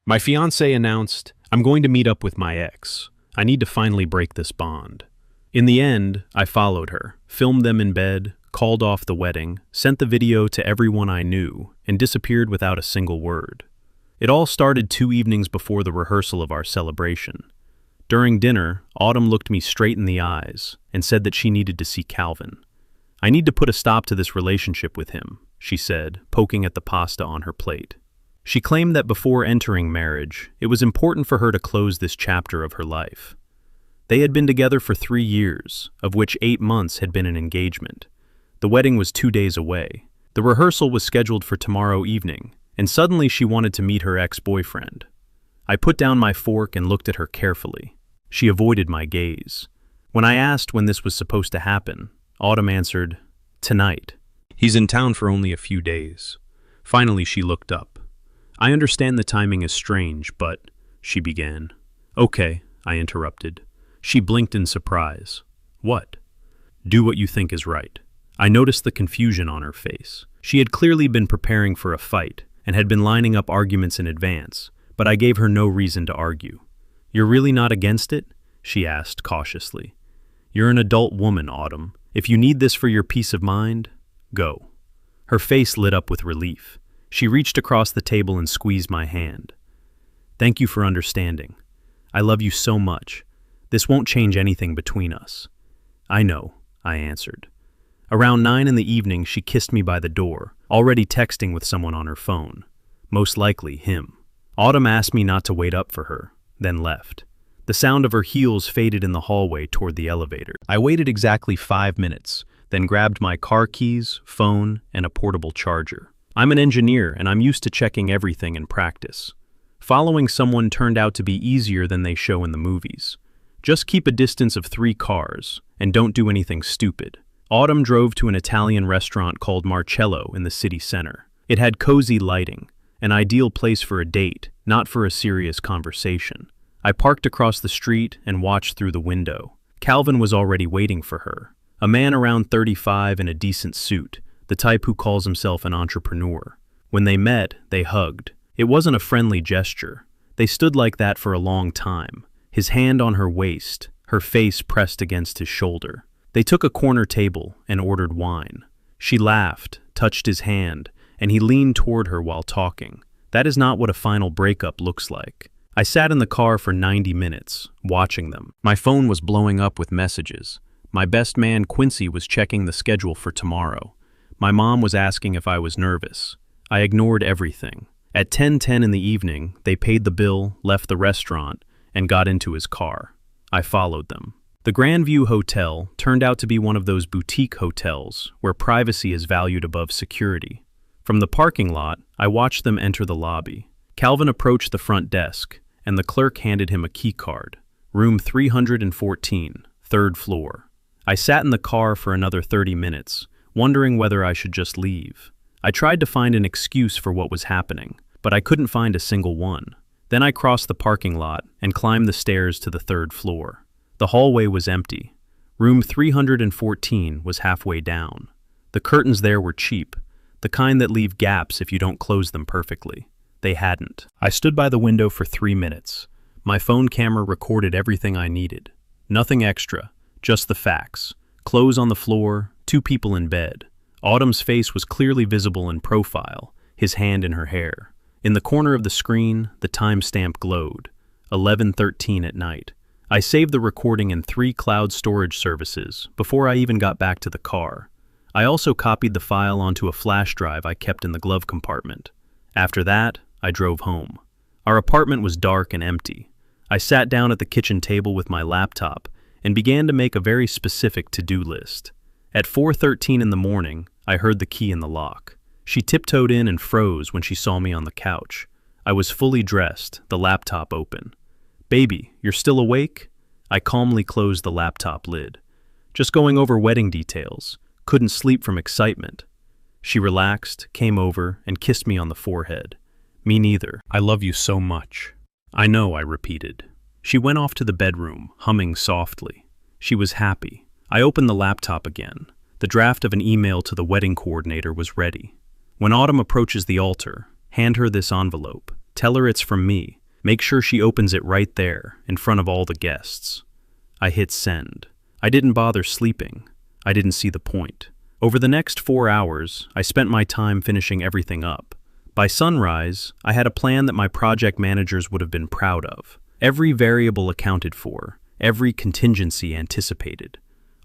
My fiancée announced, "I'm going to meet up with my ex. I need to finally break this bond." In the end, I followed her, filmed them in bed, called off the wedding, sent the video to everyone I knew, and disappeared without a single word. It all started 2 evenings before the rehearsal of our celebration. During dinner, Autumn looked me straight in the eyes and said that she needed to see Calvin. "I need to put a stop to this relationship with him," she said, poking at the pasta on her plate. She claimed that before entering marriage, it was important for her to close this chapter of her life. They had been together for 3 years, of which 8 months had been an engagement. The wedding was 2 days away. The rehearsal was scheduled for tomorrow evening, and suddenly she wanted to meet her ex-boyfriend. I put down my fork and looked at her carefully. She avoided my gaze. When I asked when this was supposed to happen, Autumn answered, "Tonight. He's in town for only a few days." Finally, she looked up. "I understand the timing is strange, but," she began. "Okay," I interrupted. She blinked in surprise. "What?" "Do what you think is right." I noticed the confusion on her face. She had clearly been preparing for a fight and had been lining up arguments in advance, but I gave her no reason to argue. "You're really not against it?" she asked cautiously. "You're an adult woman, Autumn. If you need this for your peace of mind, go." Her face lit up with relief. She reached across the table and squeezed my hand. "Thank you for understanding. I love you so much. This won't change anything between us." "I know," I answered. Around 9 in the evening, she kissed me by the door, already texting with someone on her phone. Most likely him. Autumn asked me not to wait up for her, then left. The sound of her heels faded in the hallway toward the elevator. I waited exactly 5 minutes, then grabbed my car keys, phone, and a portable charger. I'm an engineer, and I'm used to checking everything in practice. Following someone turned out to be easier than they show in the movies. Just keep a distance of 3 cars, and don't do anything stupid. Autumn drove to an Italian restaurant called Marcello in the city center. It had cozy lighting, an ideal place for a date, not for a serious conversation. I parked across the street and watched through the window. Calvin was already waiting for her. A man around 35 in a decent suit, the type who calls himself an entrepreneur. When they met, they hugged. It wasn't a friendly gesture. They stood like that for a long time, his hand on her waist, her face pressed against his shoulder. They took a corner table and ordered wine. She laughed, touched his hand, and he leaned toward her while talking. That is not what a final breakup looks like. I sat in the car for 90 minutes, watching them. My phone was blowing up with messages. My best man, Quincy, was checking the schedule for tomorrow. My mom was asking if I was nervous. I ignored everything. At 10:10 in the evening, they paid the bill, left the restaurant, and got into his car. I followed them. The Grandview Hotel turned out to be one of those boutique hotels where privacy is valued above security. From the parking lot, I watched them enter the lobby. Calvin approached the front desk, and the clerk handed him a key card. Room 314, 3rd floor. I sat in the car for another 30 minutes, wondering whether I should just leave. I tried to find an excuse for what was happening, but I couldn't find a single one. Then I crossed the parking lot and climbed the stairs to the 3rd floor. The hallway was empty. Room 314 was halfway down. The curtains there were cheap, the kind that leave gaps if you don't close them perfectly. They hadn't. I stood by the window for 3 minutes. My phone camera recorded everything I needed. Nothing extra, just the facts. Clothes on the floor, 2 people in bed. Autumn's face was clearly visible in profile, his hand in her hair. In the corner of the screen, the timestamp glowed, 11:13 at night. I saved the recording in 3 cloud storage services before I even got back to the car. I also copied the file onto a flash drive I kept in the glove compartment. After that, I drove home. Our apartment was dark and empty. I sat down at the kitchen table with my laptop and began to make a very specific to-do list. At 4:13 in the morning, I heard the key in the lock. She tiptoed in and froze when she saw me on the couch. I was fully dressed, the laptop open. "Baby, you're still awake?" I calmly closed the laptop lid. "Just going over wedding details. Couldn't sleep from excitement." She relaxed, came over, and kissed me on the forehead. "Me neither. I love you so much." "I know," I repeated. She went off to the bedroom, humming softly. She was happy. I opened the laptop again. The draft of an email to the wedding coordinator was ready. "When Autumn approaches the altar, hand her this envelope. Tell her it's from me. Make sure she opens it right there, in front of all the guests. I hit send. I didn't bother sleeping. I didn't see the point. Over the next 4 hours, I spent my time finishing everything up. By sunrise, I had a plan that my project managers would have been proud of. Every variable accounted for, every contingency anticipated.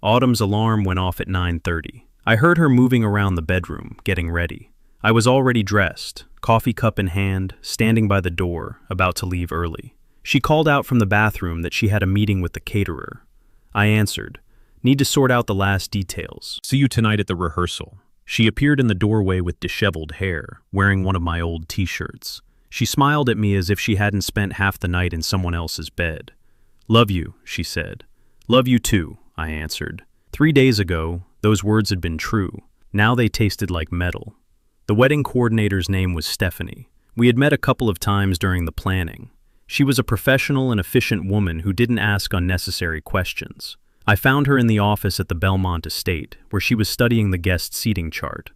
Autumn's alarm went off at 9:30. I heard her moving around the bedroom, getting ready. I was already dressed, coffee cup in hand, standing by the door, about to leave early. She called out from the bathroom that she had a meeting with the caterer. I answered, "Need to sort out the last details. See you tonight at the rehearsal." She appeared in the doorway with disheveled hair, wearing one of my old t-shirts. She smiled at me as if she hadn't spent half the night in someone else's bed. "Love you," she said. "Love you too," I answered. 3 days ago, those words had been true. Now they tasted like metal. The wedding coordinator's name was Stephanie. We had met a couple of times during the planning. She was a professional and efficient woman who didn't ask unnecessary questions. I found her in the office at the Belmont estate, where she was studying the guest seating chart.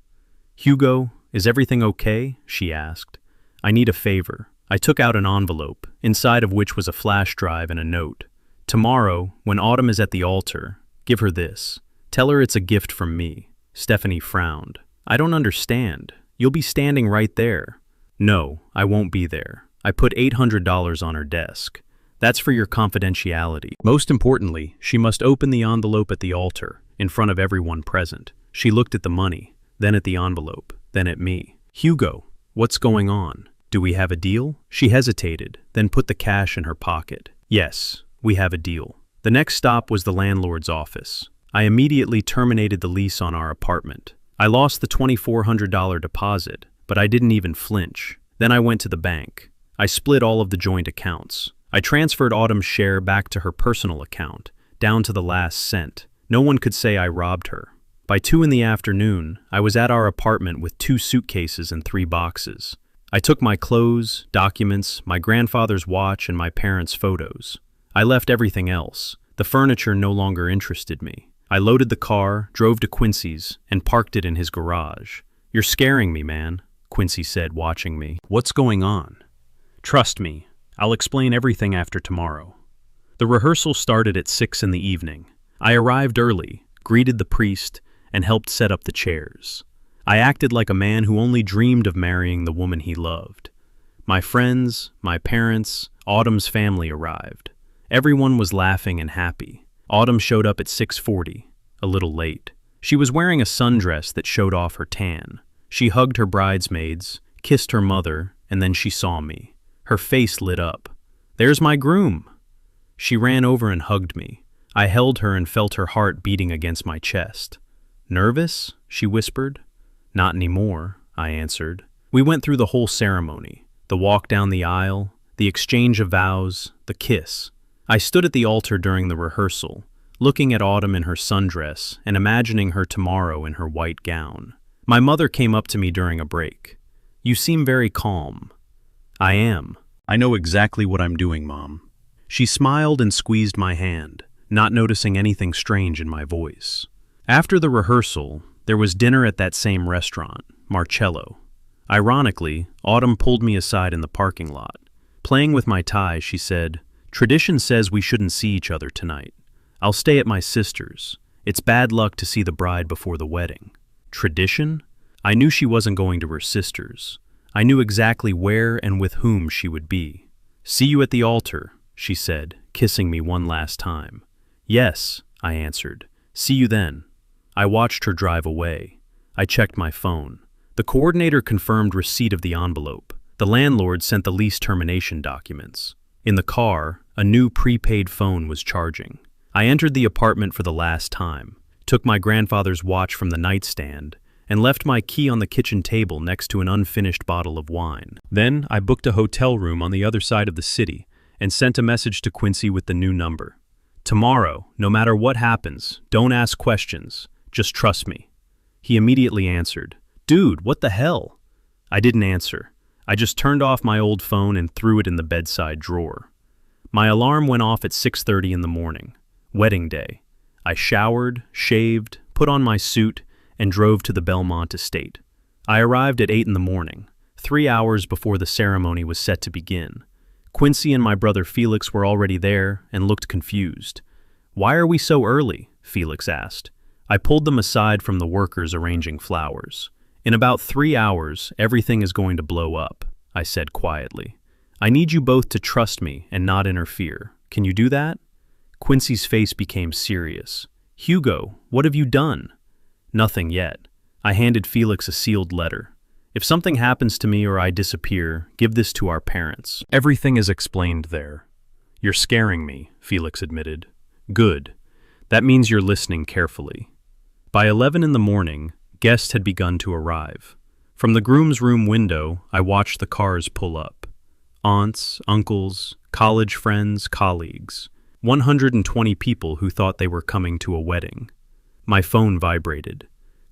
"Hugo, is everything okay?" she asked. "I need a favor." I took out an envelope, inside of which was a flash drive and a note. "Tomorrow, when Autumn is at the altar, give her this. Tell her it's a gift from me." Stephanie frowned. "I don't understand. You'll be standing right there." "No, I won't be there. I put $800 on her desk. That's for your confidentiality. Most importantly, she must open the envelope at the altar, in front of everyone present." She looked at the money, then at the envelope, then at me. "Hugo, what's going on? Do we have a deal?" She hesitated, then put the cash in her pocket. "Yes, we have a deal." The next stop was the landlord's office. I immediately terminated the lease on our apartment. I lost the $2,400 deposit, but I didn't even flinch. Then I went to the bank. I split all of the joint accounts. I transferred Autumn's share back to her personal account, down to the last cent. No one could say I robbed her. By 2 in the afternoon, I was at our apartment with 2 suitcases and 3 boxes. I took my clothes, documents, my grandfather's watch, and my parents' photos. I left everything else. The furniture no longer interested me. I loaded the car, drove to Quincy's, and parked it in his garage. "You're scaring me, man," Quincy said, watching me. "What's going on?" "Trust me. I'll explain everything after tomorrow." The rehearsal started at 6 in the evening. I arrived early, greeted the priest, and helped set up the chairs. I acted like a man who only dreamed of marrying the woman he loved. My friends, my parents, Autumn's family arrived. Everyone was laughing and happy. Autumn showed up at 6:40, a little late. She was wearing a sundress that showed off her tan. She hugged her bridesmaids, kissed her mother, and then she saw me. Her face lit up. "There's my groom!" She ran over and hugged me. I held her and felt her heart beating against my chest. "Nervous?" she whispered. "Not anymore," I answered. We went through the whole ceremony, the walk down the aisle, the exchange of vows, the kiss. I stood at the altar during the rehearsal, looking at Autumn in her sundress and imagining her tomorrow in her white gown. My mother came up to me during a break. "You seem very calm." "I am. I know exactly what I'm doing, Mom." She smiled and squeezed my hand, not noticing anything strange in my voice. After the rehearsal, there was dinner at that same restaurant, Marcello. Ironically, Autumn pulled me aside in the parking lot. Playing with my tie, she said, "Tradition says we shouldn't see each other tonight. I'll stay at my sister's. It's bad luck to see the bride before the wedding." Tradition? I knew she wasn't going to her sister's. I knew exactly where and with whom she would be. "See you at the altar," she said, kissing me one last time. "Yes," I answered. "See you then." I watched her drive away. I checked my phone. The coordinator confirmed receipt of the envelope. The landlord sent the lease termination documents. In the car, a new prepaid phone was charging. I entered the apartment for the last time, took my grandfather's watch from the nightstand, and left my key on the kitchen table next to an unfinished bottle of wine. Then I booked a hotel room on the other side of the city and sent a message to Quincy with the new number. "Tomorrow, no matter what happens, don't ask questions. Just trust me." He immediately answered, "Dude, what the hell?" I didn't answer. I just turned off my old phone and threw it in the bedside drawer. My alarm went off at 6:30 in the morning. Wedding day. I showered, shaved, put on my suit, and drove to the Belmont estate. I arrived at 8 in the morning. 3 hours before the ceremony was set to begin. Quincy and my brother Felix were already there and looked confused. "Why are we so early?" Felix asked. I pulled them aside from the workers arranging flowers. "In about 3 hours, everything is going to blow up," I said quietly. "I need you both to trust me and not interfere. Can you do that?" Quincy's face became serious. "Hugo, what have you done?" "Nothing yet." I handed Felix a sealed letter. "If something happens to me or I disappear, give this to our parents. Everything is explained there." "You're scaring me," Felix admitted. "Good. That means you're listening carefully." By 11 in the morning, guests had begun to arrive. From the groom's room window, I watched the cars pull up. Aunts, uncles, college friends, colleagues. 120 people who thought they were coming to a wedding. My phone vibrated.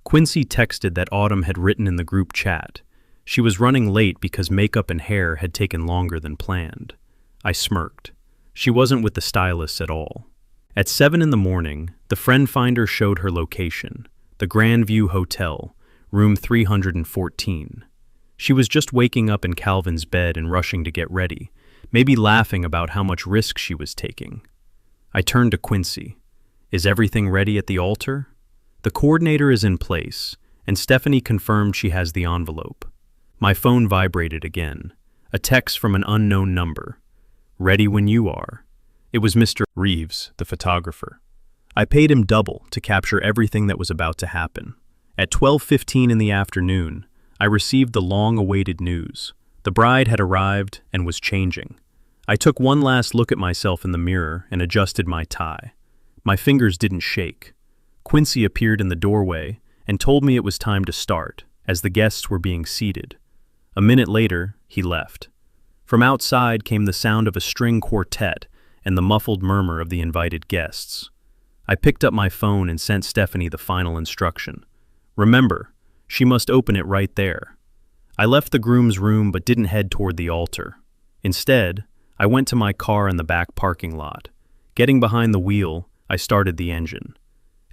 Quincy texted that Autumn had written in the group chat. She was running late because makeup and hair had taken longer than planned. I smirked. She wasn't with the stylists at all. At 7 in the morning, the friend finder showed her location, the Grand View Hotel, room 314. She was just waking up in Calvin's bed and rushing to get ready, maybe laughing about how much risk she was taking. I turned to Quincy. "Is everything ready at the altar?" "The coordinator is in place, and Stephanie confirmed she has the envelope." My phone vibrated again. A text from an unknown number. "Ready when you are." It was Mr. Reeves, the photographer. I paid him double to capture everything that was about to happen. At 12:15 in the afternoon, I received the long-awaited news. The bride had arrived and was changing. I took one last look at myself in the mirror and adjusted my tie. My fingers didn't shake. Quincy appeared in the doorway and told me it was time to start, as the guests were being seated. A minute later, he left. From outside came the sound of a string quartet and the muffled murmur of the invited guests. I picked up my phone and sent Stephanie the final instruction. "Remember, she must open it right there." I left the groom's room but didn't head toward the altar. Instead, I went to my car in the back parking lot. Getting behind the wheel, I started the engine.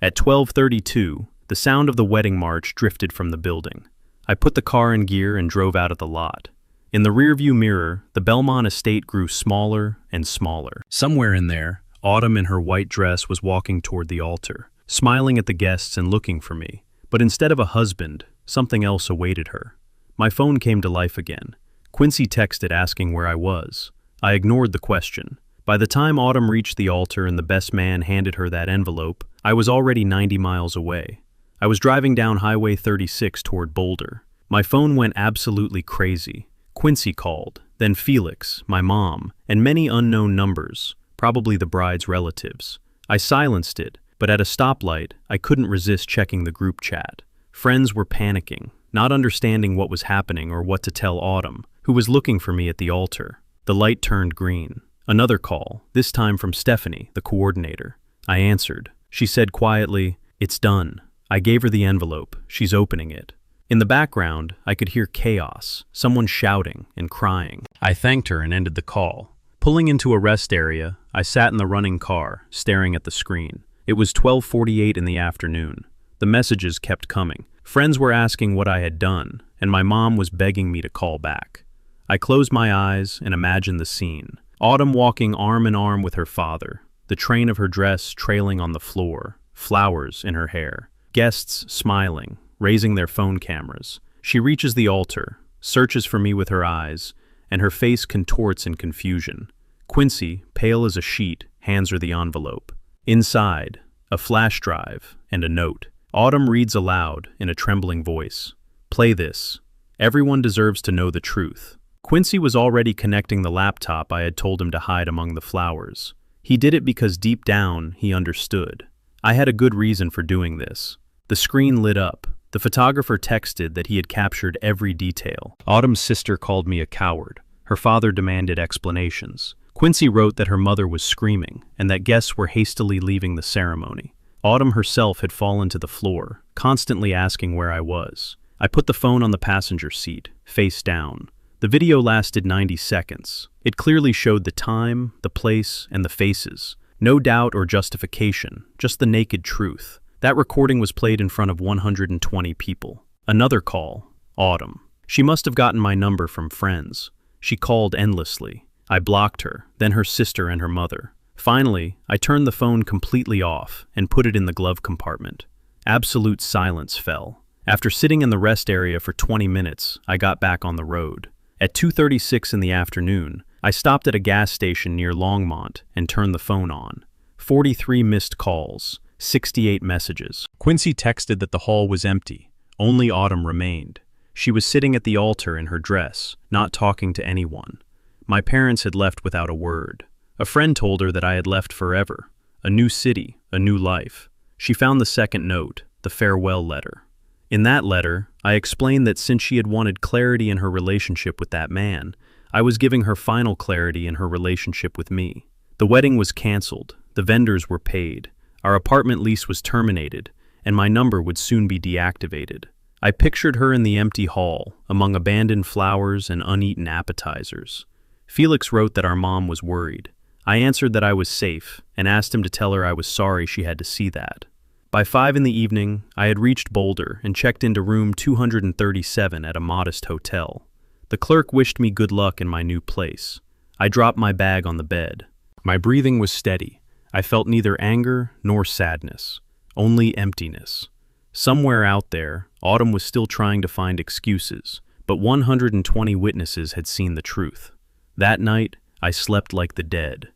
At 12:32, the sound of the wedding march drifted from the building. I put the car in gear and drove out of the lot. In the rearview mirror, the Belmont estate grew smaller and smaller. Somewhere in there, Autumn in her white dress was walking toward the altar, smiling at the guests and looking for me. But instead of a husband, something else awaited her. My phone came to life again. Quincy texted asking where I was. I ignored the question. By the time Autumn reached the altar and the best man handed her that envelope, I was already 90 miles away. I was driving down Highway 36 toward Boulder. My phone went absolutely crazy. Quincy called, then Felix, my mom, and many unknown numbers, probably the bride's relatives. I silenced it, but at a stoplight, I couldn't resist checking the group chat. Friends were panicking, not understanding what was happening or what to tell Autumn, who was looking for me at the altar. The light turned green. Another call, this time from Stephanie, the coordinator. I answered. She said quietly, "It's done." I gave her the envelope. She's opening it. In the background, I could hear chaos, someone shouting and crying. I thanked her and ended the call. Pulling into a rest area, I sat in the running car, staring at the screen. It was 12:48 in the afternoon. The messages kept coming. Friends were asking what I had done, and my mom was begging me to call back. I closed my eyes and imagined the scene. Autumn walking arm in arm with her father, the train of her dress trailing on the floor, flowers in her hair. Guests smiling, raising their phone cameras. She reaches the altar, searches for me with her eyes, and her face contorts in confusion. Quincy, pale as a sheet, hands her the envelope. Inside, a flash drive and a note. Autumn reads aloud in a trembling voice. "Play this. Everyone deserves to know the truth." Quincy was already connecting the laptop I had told him to hide among the flowers. He did it because deep down, he understood. I had a good reason for doing this. The screen lit up. The photographer texted that he had captured every detail. Autumn's sister called me a coward. Her father demanded explanations. Quincy wrote that her mother was screaming and that guests were hastily leaving the ceremony. Autumn herself had fallen to the floor, constantly asking where I was. I put the phone on the passenger seat, face down. The video lasted 90 seconds. It clearly showed the time, the place, and the faces. No doubt or justification, just the naked truth. That recording was played in front of 120 people. Another call. Autumn. She must have gotten my number from friends. She called endlessly. I blocked her, then her sister and her mother. Finally, I turned the phone completely off and put it in the glove compartment. Absolute silence fell. After sitting in the rest area for 20 minutes, I got back on the road. At 2:36 in the afternoon, I stopped at a gas station near Longmont and turned the phone on. 43 missed calls, 68 messages. Quincy texted that the hall was empty. Only Autumn remained. She was sitting at the altar in her dress, not talking to anyone. My parents had left without a word. A friend told her that I had left forever. A new city, a new life. She found the second note, the farewell letter. In that letter, I explained that since she had wanted clarity in her relationship with that man, I was giving her final clarity in her relationship with me. The wedding was canceled, the vendors were paid, our apartment lease was terminated, and my number would soon be deactivated. I pictured her in the empty hall, among abandoned flowers and uneaten appetizers. Felix wrote that our mom was worried. I answered that I was safe, and asked him to tell her I was sorry she had to see that. By 5 in the evening, I had reached Boulder and checked into room 237 at a modest hotel. The clerk wished me good luck in my new place. I dropped my bag on the bed. My breathing was steady. I felt neither anger nor sadness, only emptiness. Somewhere out there, Autumn was still trying to find excuses, but 120 witnesses had seen the truth. That night, I slept like the dead.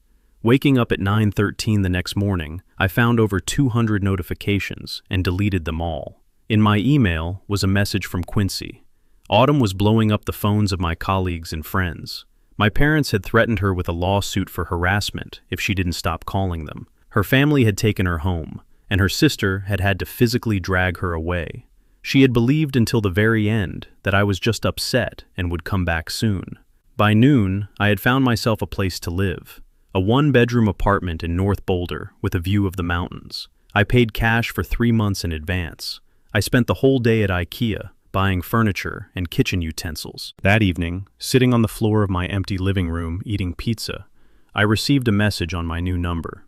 Waking up at 9:13 the next morning, I found over 200 notifications and deleted them all. In my email was a message from Quincy. Autumn was blowing up the phones of my colleagues and friends. My parents had threatened her with a lawsuit for harassment if she didn't stop calling them. Her family had taken her home, and her sister had had to physically drag her away. She had believed until the very end that I was just upset and would come back soon. By noon, I had found myself a place to live. A one-bedroom apartment in North Boulder with a view of the mountains. I paid cash for 3 months in advance. I spent the whole day at IKEA, buying furniture and kitchen utensils. That evening, sitting on the floor of my empty living room eating pizza, I received a message on my new number.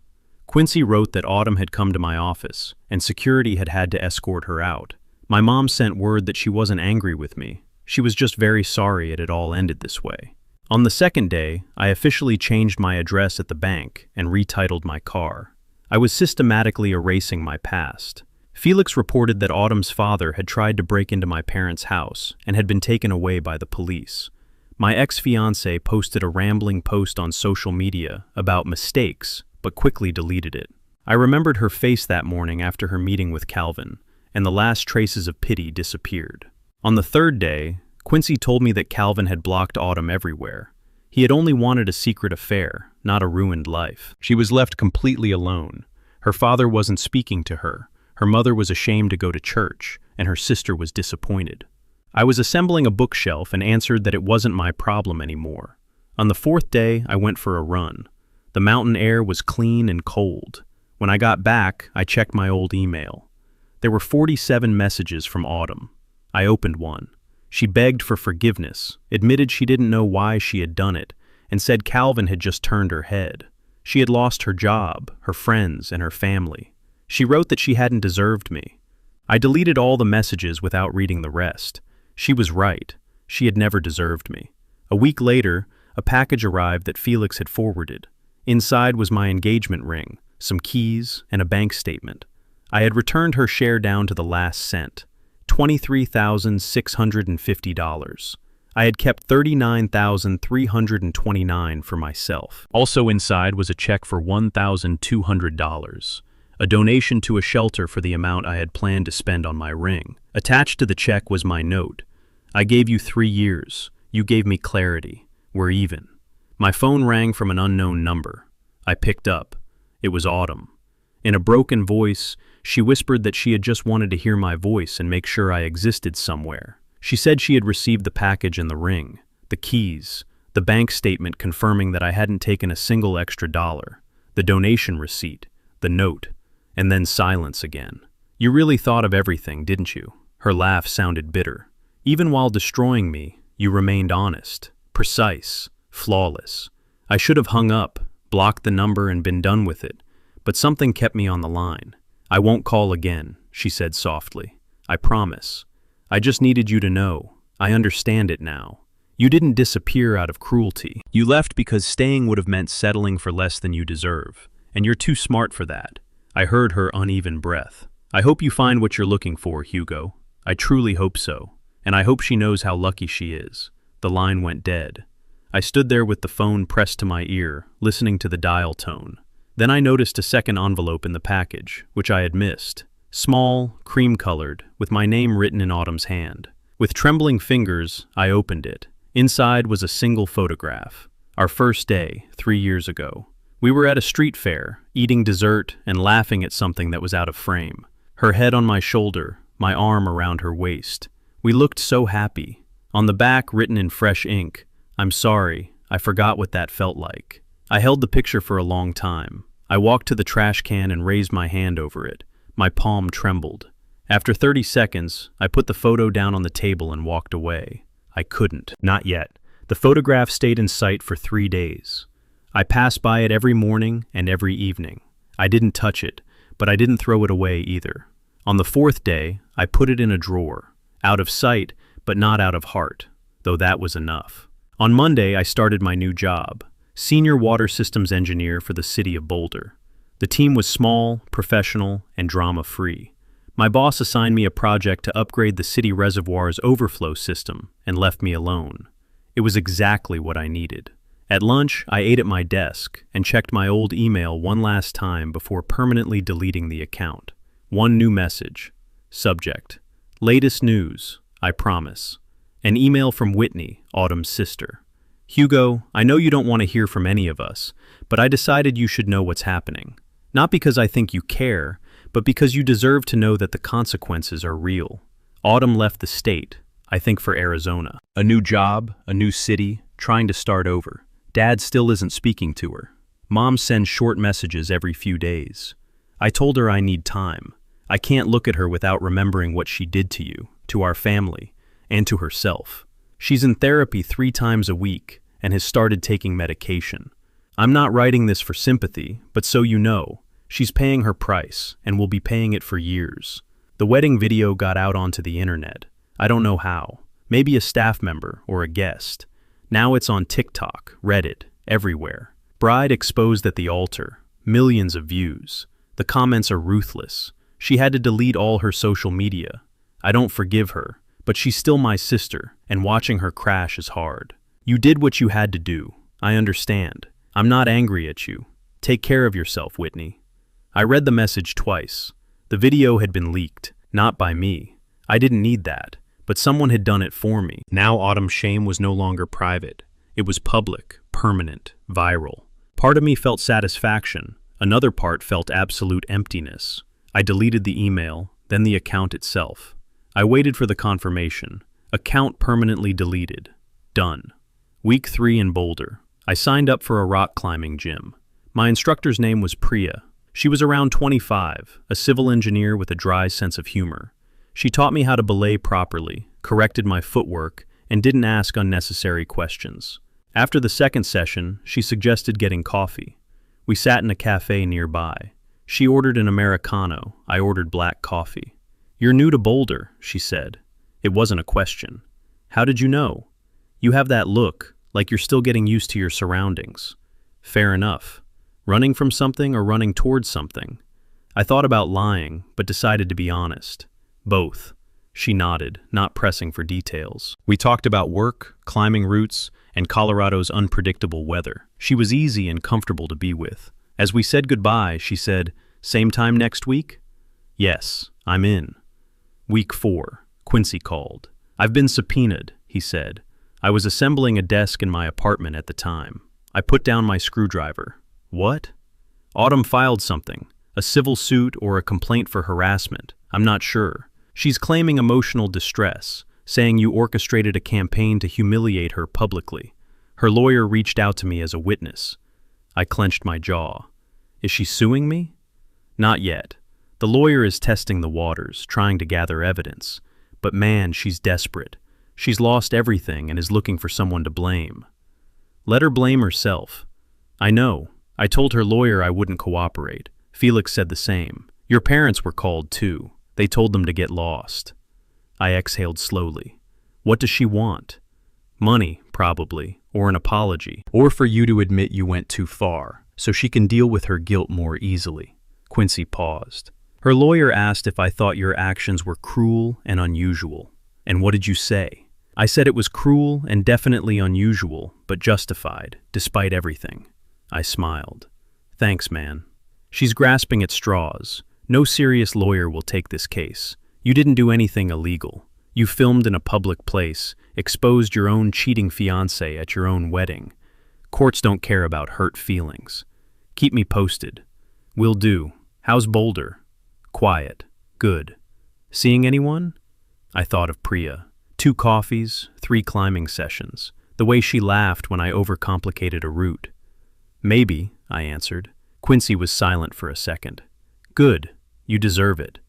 Quincy wrote that Autumn had come to my office, and security had had to escort her out. My mom sent word that she wasn't angry with me. She was just very sorry it had all ended this way. On the second day, I officially changed my address at the bank and retitled my car. I was systematically erasing my past. Felix reported that Autumn's father had tried to break into my parents' house and had been taken away by the police. My ex-fiancée posted a rambling post on social media about mistakes, but quickly deleted it. I remembered her face that morning after her meeting with Calvin, and the last traces of pity disappeared. On the third day, Quincy told me that Calvin had blocked Autumn everywhere. He had only wanted a secret affair, not a ruined life. She was left completely alone. Her father wasn't speaking to her. Her mother was ashamed to go to church, and her sister was disappointed. I was assembling a bookshelf and answered that it wasn't my problem anymore. On the fourth day, I went for a run. The mountain air was clean and cold. When I got back, I checked my old email. There were 47 messages from Autumn. I opened one. She begged for forgiveness, admitted she didn't know why she had done it, and said Calvin had just turned her head. She had lost her job, her friends, and her family. She wrote that she hadn't deserved me. I deleted all the messages without reading the rest. She was right. She had never deserved me. A week later, a package arrived that Felix had forwarded. Inside was my engagement ring, some keys, and a bank statement. I had returned her share down to the last cent. $23,650. I had kept $39,329 for myself. Also inside was a check for $1,200, a donation to a shelter for the amount I had planned to spend on my ring. Attached to the check was my note. I gave you 3 years. You gave me clarity. We're even. My phone rang from an unknown number. I picked up. It was Autumn. In a broken voice, she whispered that she had just wanted to hear my voice and make sure I existed somewhere. She said she had received the package and the ring, the keys, the bank statement confirming that I hadn't taken a single extra dollar, the donation receipt, the note, and then silence again. You really thought of everything, didn't you? Her laugh sounded bitter. Even while destroying me, you remained honest, precise, flawless. I should have hung up, blocked the number, and been done with it, but something kept me on the line. I won't call again, she said softly. I promise. I just needed you to know. I understand it now. You didn't disappear out of cruelty. You left because staying would have meant settling for less than you deserve, and you're too smart for that. I heard her uneven breath. I hope you find what you're looking for, Hugo. I truly hope so, and I hope she knows how lucky she is. The line went dead. I stood there with the phone pressed to my ear, listening to the dial tone. Then I noticed a second envelope in the package, which I had missed. Small, cream-colored, with my name written in Autumn's hand. With trembling fingers, I opened it. Inside was a single photograph. Our first day, 3 years ago. We were at a street fair, eating dessert and laughing at something that was out of frame. Her head on my shoulder, my arm around her waist. We looked so happy. On the back, written in fresh ink, "I'm sorry, I forgot what that felt like." I held the picture for a long time. I walked to the trash can and raised my hand over it. My palm trembled. After 30 seconds, I put the photo down on the table and walked away. I couldn't. Not yet. The photograph stayed in sight for 3 days. I passed by it every morning and every evening. I didn't touch it, but I didn't throw it away either. On the 4th day, I put it in a drawer. Out of sight, but not out of heart, though that was enough. On Monday, I started my new job, Senior Water Systems Engineer for the City of Boulder. The team was small, professional, and drama-free. My boss assigned me a project to upgrade the city reservoir's overflow system and left me alone. It was exactly what I needed. At lunch, I ate at my desk and checked my old email one last time before permanently deleting the account. One new message. Subject: latest news, I promise. An email from Whitney, Autumn's sister. Hugo, I know you don't want to hear from any of us, but I decided you should know what's happening. Not because I think you care, but because you deserve to know that the consequences are real. Autumn left the state, I think for Arizona. A new job, a new city, trying to start over. Dad still isn't speaking to her. Mom sends short messages every few days. I told her I need time. I can't look at her without remembering what she did to you, to our family, and to herself. She's in therapy 3 times a week and has started taking medication. I'm not writing this for sympathy, but so you know, she's paying her price and will be paying it for years. The wedding video got out onto the internet. I don't know how. Maybe a staff member or a guest. Now it's on TikTok, Reddit, everywhere. Bride exposed at the altar. Millions of views. The comments are ruthless. She had to delete all her social media. I don't forgive her, but she's still my sister, and watching her crash is hard. You did what you had to do. I understand. I'm not angry at you. Take care of yourself, Whitney. I read the message twice. The video had been leaked, not by me. I didn't need that, but someone had done it for me. Now Autumn's shame was no longer private. It was public, permanent, viral. Part of me felt satisfaction. Another part felt absolute emptiness. I deleted the email, then the account itself. I waited for the confirmation. Account permanently deleted. Done. Week 3 in Boulder. I signed up for a rock climbing gym. My instructor's name was Priya. She was around 25, a civil engineer with a dry sense of humor. She taught me how to belay properly, corrected my footwork, and didn't ask unnecessary questions. After the second session, she suggested getting coffee. We sat in a cafe nearby. She ordered an Americano. I ordered black coffee. "You're new to Boulder," she said. It wasn't a question. "How did you know?" "You have that look, like you're still getting used to your surroundings." Fair enough. Running from something or running towards something? I thought about lying, but decided to be honest. Both. She nodded, not pressing for details. We talked about work, climbing routes, and Colorado's unpredictable weather. She was easy and comfortable to be with. As we said goodbye, she said, "Same time next week?" "Yes, I'm in." Week 4. Quincy called. "I've been subpoenaed," he said. I was assembling a desk in my apartment at the time. I put down my screwdriver. "What?" "Autumn filed something. A civil suit or a complaint for harassment. I'm not sure. She's claiming emotional distress, saying you orchestrated a campaign to humiliate her publicly. Her lawyer reached out to me as a witness." I clenched my jaw. "Is she suing me?" "Not yet. The lawyer is testing the waters, trying to gather evidence. But man, she's desperate. She's lost everything and is looking for someone to blame." "Let her blame herself." "I know. I told her lawyer I wouldn't cooperate. Felix said the same. Your parents were called too. They told them to get lost." I exhaled slowly. What does she want? Money, probably, or an apology, or for you to admit you went too far, so she can deal with her guilt more easily. Quincy paused. Her lawyer asked if I thought your actions were cruel and unusual. And what did you say? I said it was cruel and definitely unusual, but justified, despite everything. I smiled. Thanks, man. She's grasping at straws. No serious lawyer will take this case. You didn't do anything illegal. You filmed in a public place, exposed your own cheating fiancé at your own wedding. Courts don't care about hurt feelings. Keep me posted. Will do. How's Boulder? Quiet. Good. Seeing anyone? I thought of Priya. 2 coffees, 3 climbing sessions. The way she laughed when I overcomplicated a route. Maybe, I answered. Quincy was silent for a second. Good. You deserve it.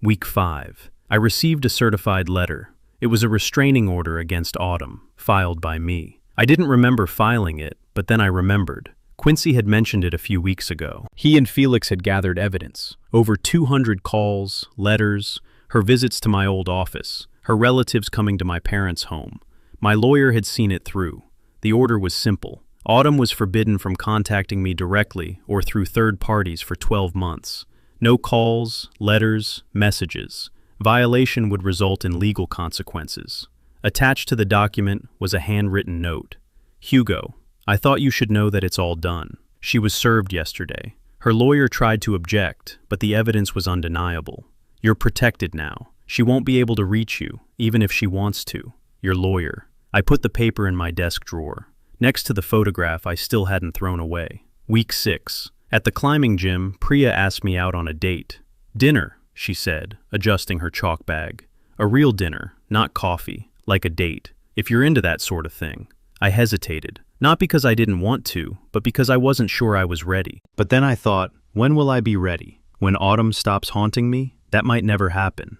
Week 5. I received a certified letter. It was a restraining order against Autumn, filed by me. I didn't remember filing it, but then I remembered. Quincy had mentioned it a few weeks ago. He and Felix had gathered evidence. Over 200 calls, letters, her visits to my old office, her relatives coming to my parents' home. My lawyer had seen it through. The order was simple. Autumn was forbidden from contacting me directly or through third parties for 12 months. No calls, letters, messages. Violation would result in legal consequences. Attached to the document was a handwritten note. Hugo, I thought you should know that it's all done. She was served yesterday. Her lawyer tried to object, but the evidence was undeniable. You're protected now. She won't be able to reach you, even if she wants to. Your lawyer. I put the paper in my desk drawer. Next to the photograph I still hadn't thrown away. Week 6. At the climbing gym, Priya asked me out on a date. Dinner, she said, adjusting her chalk bag. A real dinner, not coffee, like a date, if you're into that sort of thing. I hesitated, not because I didn't want to, but because I wasn't sure I was ready. But then I thought, when will I be ready? When Autumn stops haunting me? That might never happen.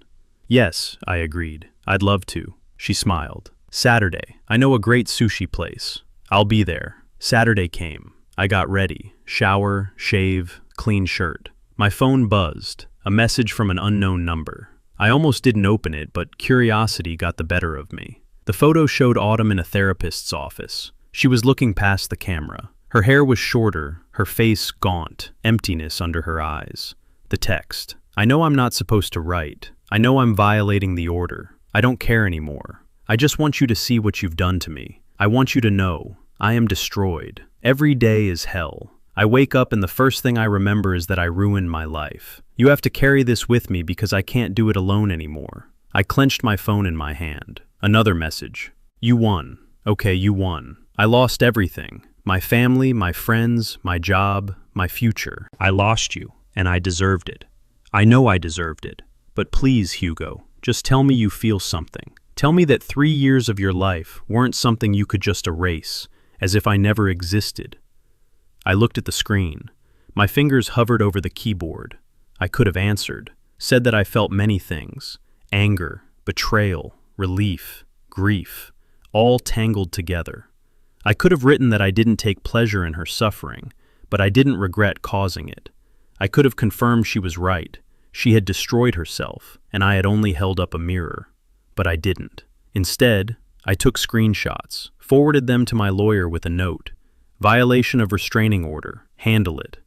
Yes, I agreed. I'd love to. She smiled. Saturday. I know a great sushi place. I'll be there. Saturday came. I got ready. Shower, shave, clean shirt. My phone buzzed. A message from an unknown number. I almost didn't open it, but curiosity got the better of me. The photo showed Autumn in a therapist's office. She was looking past the camera. Her hair was shorter, her face gaunt, emptiness under her eyes. The text. I know I'm not supposed to write. I know I'm violating the order. I don't care anymore. I just want you to see what you've done to me. I want you to know. I am destroyed. Every day is hell. I wake up and the first thing I remember is that I ruined my life. You have to carry this with me because I can't do it alone anymore. I clenched my phone in my hand. Another message. You won. Okay, you won. I lost everything. My family, my friends, my job, my future. I lost you, and I deserved it. I know I deserved it. But please, Hugo, just tell me you feel something. Tell me that 3 years of your life weren't something you could just erase, as if I never existed. I looked at the screen. My fingers hovered over the keyboard. I could have answered, said that I felt many things. Anger, betrayal, relief, grief, all tangled together. I could have written that I didn't take pleasure in her suffering, but I didn't regret causing it. I could have confirmed she was right. She had destroyed herself, and I had only held up a mirror. But I didn't. Instead, I took screenshots, forwarded them to my lawyer with a note. Violation of restraining order. Handle it.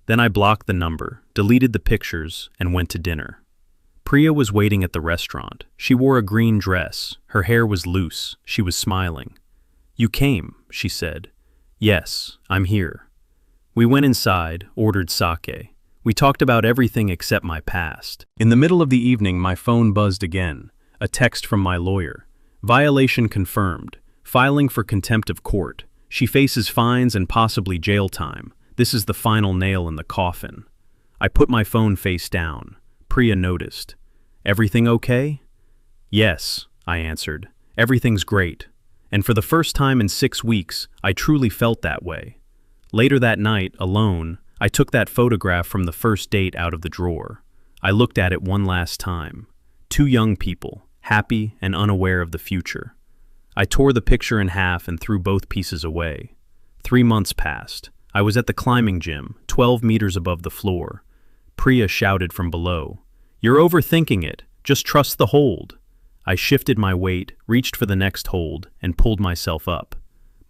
Then I blocked the number, deleted the pictures, and went to dinner. Priya was waiting at the restaurant. She wore a green dress. Her hair was loose. She was smiling. You came, she said. Yes, I'm here. We went inside, ordered sake. We talked about everything except my past. In the middle of the evening, my phone buzzed again. A text from my lawyer. Violation confirmed. Filing for contempt of court. She faces fines and possibly jail time. This is the final nail in the coffin. I put my phone face down. Priya noticed. Everything okay? Yes, I answered. Everything's great. And for the first time in 6 weeks, I truly felt that way. Later that night, alone, I took that photograph from the first date out of the drawer. I looked at it one last time. 2 young people, happy and unaware of the future. I tore the picture in half and threw both pieces away. 3 months passed. I was at the climbing gym, 12 meters above the floor. Priya shouted from below, "You're overthinking it. Just trust the hold." I shifted my weight, reached for the next hold, and pulled myself up.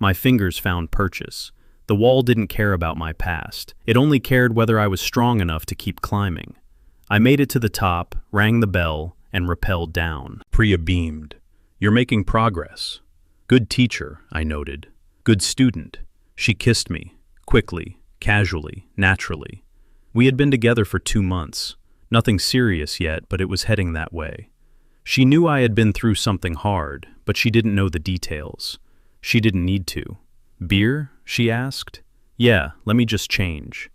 My fingers found purchase. The wall didn't care about my past. It only cared whether I was strong enough to keep climbing. I made it to the top, rang the bell, and rappelled down. Priya beamed. "You're making progress." "Good teacher," I noted. "Good student." She kissed me, quickly, casually, naturally. We had been together for 2 months. Nothing serious yet, but it was heading that way. She knew I had been through something hard, but she didn't know the details. She didn't need to. "Beer?" she asked. "Yeah, let me just change."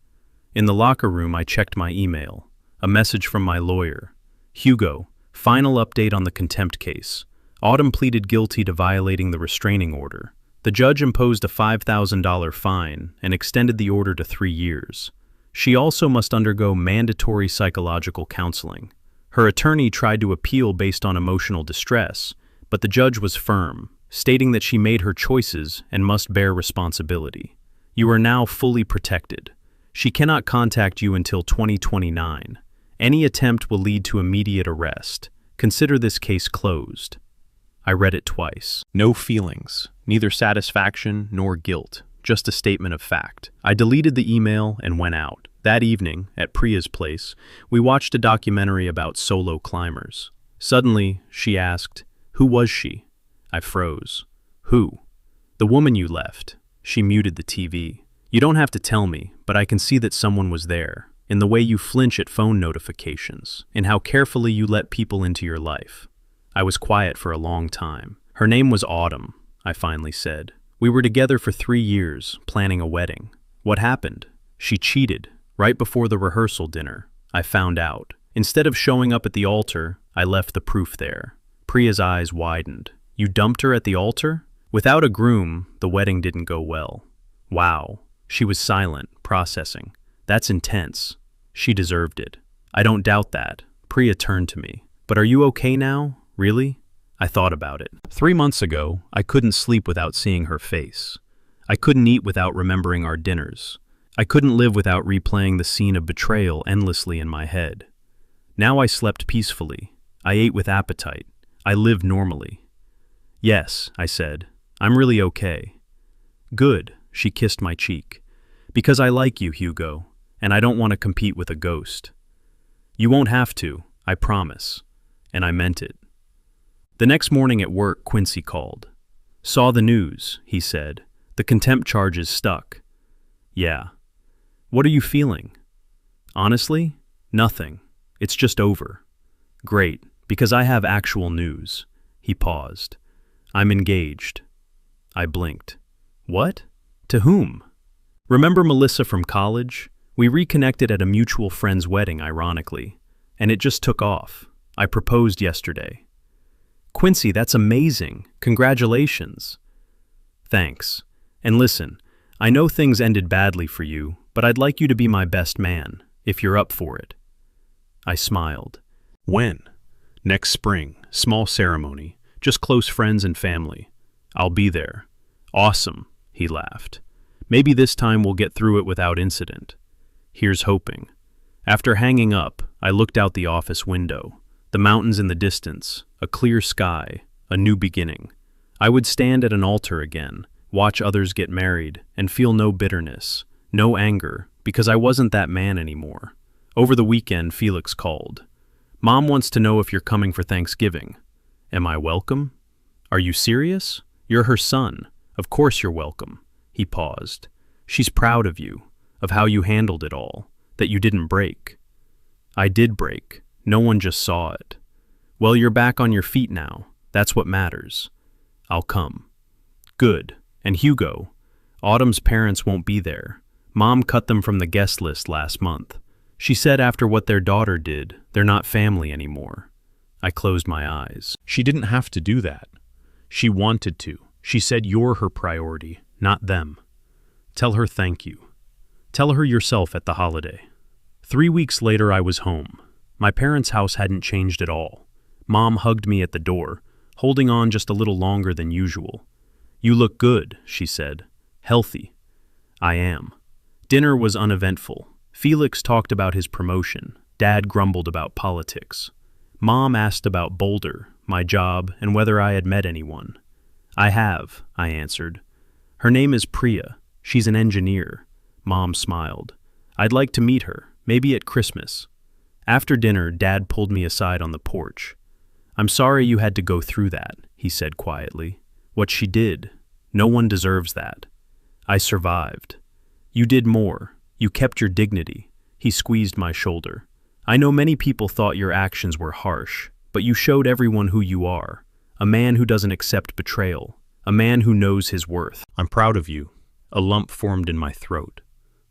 In the locker room, I checked my email. A message from my lawyer. "Hugo, final update on the contempt case. Autumn pleaded guilty to violating the restraining order. The judge imposed a $5,000 fine and extended the order to 3 years. She also must undergo mandatory psychological counseling. Her attorney tried to appeal based on emotional distress, but the judge was firm, stating that she made her choices and must bear responsibility. You are now fully protected. She cannot contact you until 2029. Any attempt will lead to immediate arrest. Consider this case closed." I read it twice. No feelings, neither satisfaction nor guilt, just a statement of fact. I deleted the email and went out. That evening, at Priya's place, we watched a documentary about solo climbers. Suddenly, she asked, "Who was she?" I froze. "Who?" "The woman you left." She muted the TV. "You don't have to tell me, but I can see that someone was there, in the way you flinch at phone notifications, in how carefully you let people into your life." I was quiet for a long time. "Her name was Autumn," I finally said. "We were together for 3 years, planning a wedding. What happened? She cheated. Right before the rehearsal dinner, I found out. Instead of showing up at the altar, I left the proof there." Priya's eyes widened. "You dumped her at the altar?" "Without a groom, the wedding didn't go well." "Wow." She was silent, processing. "That's intense." "She deserved it." "I don't doubt that." Priya turned to me. "But are you okay now? Really?" I thought about it. 3 months ago, I couldn't sleep without seeing her face. I couldn't eat without remembering our dinners. I couldn't live without replaying the scene of betrayal endlessly in my head. Now I slept peacefully. I ate with appetite. I lived normally. "Yes," I said. "I'm really okay." "Good," she kissed my cheek. "Because I like you, Hugo, and I don't want to compete with a ghost." "You won't have to, I promise." And I meant it. The next morning at work, Quincy called. "Saw the news," he said. "The contempt charges stuck." "Yeah." "What are you feeling?" "Honestly, nothing. It's just over." "Great, because I have actual news." He paused. "I'm engaged." I blinked. "What? To whom?" "Remember Melissa from college? We reconnected at a mutual friend's wedding, ironically, and it just took off. I proposed yesterday." "Quincy, that's amazing. Congratulations." "Thanks. And listen, I know things ended badly for you, but I'd like you to be my best man, if you're up for it." I smiled. "When?" "Next spring. Small ceremony. Just close friends and family. I'll be there." "Awesome," he laughed. "Maybe this time we'll get through it without incident." Here's hoping. After hanging up, I looked out the office window. The mountains in the distance, a clear sky, a new beginning. I would stand at an altar again, watch others get married, and feel no bitterness, no anger, because I wasn't that man anymore. Over the weekend, Felix called. "Mom wants to know if you're coming for Thanksgiving." "Am I welcome?" "Are you serious? You're her son. Of course you're welcome." He paused. "She's proud of you, of how you handled it all, that you didn't break." "I did break. No one just saw it." "Well, you're back on your feet now. That's what matters." "I'll come." "Good. And Hugo, Autumn's parents won't be there. Mom cut them from the guest list last month. She said after what their daughter did, they're not family anymore." I closed my eyes. "She didn't have to do that. She wanted to. She said you're her priority, not them. Tell her thank you. Tell her yourself at the holiday." 3 weeks later, I was home. My parents' house hadn't changed at all. Mom hugged me at the door, holding on just a little longer than usual. "You look good," she said. "Healthy." "I am." Dinner was uneventful. Felix talked about his promotion. Dad grumbled about politics. Mom asked about Boulder, my job, and whether I had met anyone. I have, I answered. Her name is Priya. She's an engineer. Mom smiled. I'd like to meet her, maybe at Christmas. After dinner, Dad pulled me aside on the porch. I'm sorry you had to go through that, he said quietly. What she did, no one deserves that. I survived. You did more. You kept your dignity. He squeezed my shoulder. I know many people thought your actions were harsh, but you showed everyone who you are. A man who doesn't accept betrayal. A man who knows his worth. I'm proud of you. A lump formed in my throat.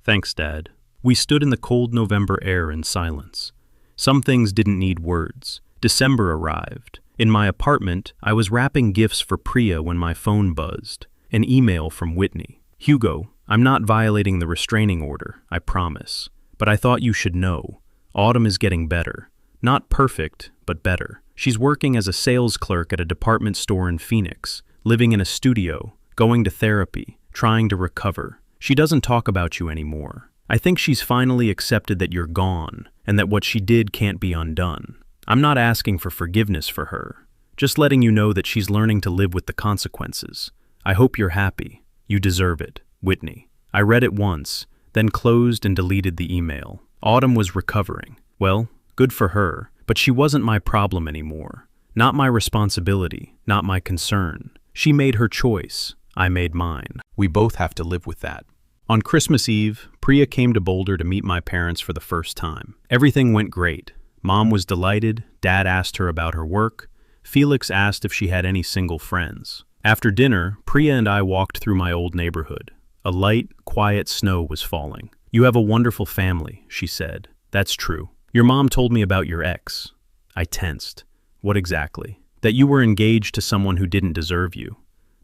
Thanks, Dad. We stood in the cold November air in silence. Some things didn't need words. December arrived. In my apartment, I was wrapping gifts for Priya when my phone buzzed. An email from Whitney. Hugo, I'm not violating the restraining order, I promise. But I thought you should know. Autumn is getting better. Not perfect, but better. She's working as a sales clerk at a department store in Phoenix, living in a studio, going to therapy, trying to recover. She doesn't talk about you anymore. I think she's finally accepted that you're gone, and that what she did can't be undone. I'm not asking for forgiveness for her, just letting you know that she's learning to live with the consequences. I hope you're happy. You deserve it, Whitney. I read it once, then closed and deleted the email. Autumn was recovering. Well, good for her, but she wasn't my problem anymore. Not my responsibility, not my concern. She made her choice. I made mine. We both have to live with that. On Christmas Eve, Priya came to Boulder to meet my parents for the first time. Everything went great. Mom was delighted, Dad asked her about her work, Felix asked if she had any single friends. After dinner, Priya and I walked through my old neighborhood. A light, quiet snow was falling. You have a wonderful family, she said. That's true. Your mom told me about your ex. I tensed. What exactly? That you were engaged to someone who didn't deserve you.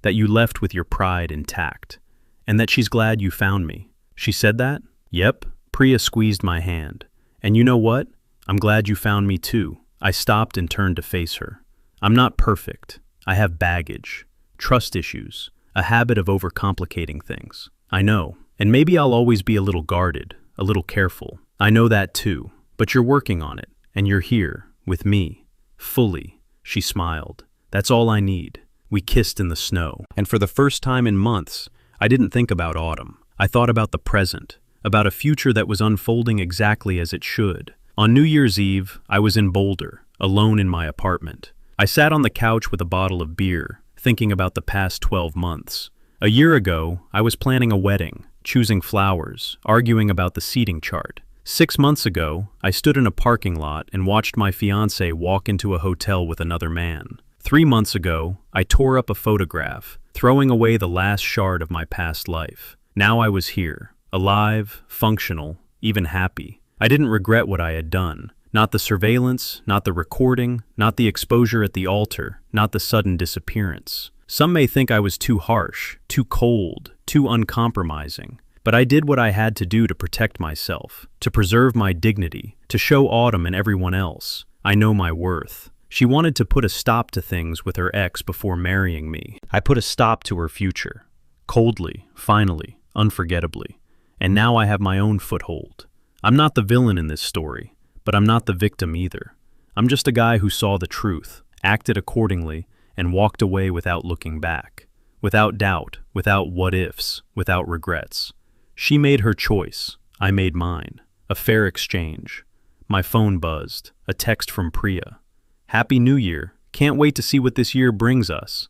That you left with your pride intact. And that she's glad you found me. She said that? Yep. Priya squeezed my hand. And you know what? I'm glad you found me too. I stopped and turned to face her. I'm not perfect. I have baggage, trust issues, a habit of overcomplicating things. I know. And maybe I'll always be a little guarded, a little careful. I know that too. But you're working on it. And you're here, with me. Fully. She smiled. That's all I need. We kissed in the snow. And for the first time in months, I didn't think about autumn. I thought about the present, about a future that was unfolding exactly as it should. On New Year's Eve, I was in Boulder, alone in my apartment. I sat on the couch with a bottle of beer, thinking about the past 12 months. A year ago, I was planning a wedding, choosing flowers, arguing about the seating chart. 6 months ago, I stood in a parking lot and watched my fiancée walk into a hotel with another man. 3 months ago, I tore up a photograph, throwing away the last shard of my past life. Now I was here, alive, functional, even happy. I didn't regret what I had done. Not the surveillance, not the recording, not the exposure at the altar, not the sudden disappearance. Some may think I was too harsh, too cold, too uncompromising. But I did what I had to do to protect myself, to preserve my dignity, to show Autumn and everyone else. I know my worth. She wanted to put a stop to things with her ex before marrying me. I put a stop to her future. Coldly, finally, unforgettably. And now I have my own foothold. I'm not the villain in this story, but I'm not the victim either. I'm just a guy who saw the truth, acted accordingly, and walked away without looking back. Without doubt, without what-ifs, without regrets. She made her choice. I made mine. A fair exchange. My phone buzzed. A text from Priya. Happy New Year. Can't wait to see what this year brings us.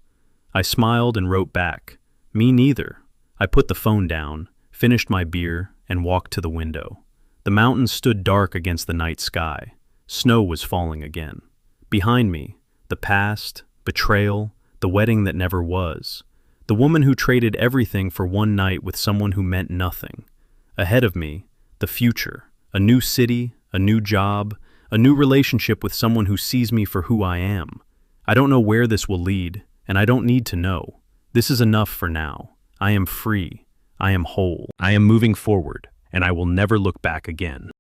I smiled and wrote back. Me neither. I put the phone down, finished my beer, and walked to the window. The mountains stood dark against the night sky. Snow was falling again. Behind me, the past, betrayal, the wedding that never was. The woman who traded everything for one night with someone who meant nothing. Ahead of me, the future. A new city, a new job, a new relationship with someone who sees me for who I am. I don't know where this will lead, and I don't need to know. This is enough for now. I am free. I am whole. I am moving forward, and I will never look back again.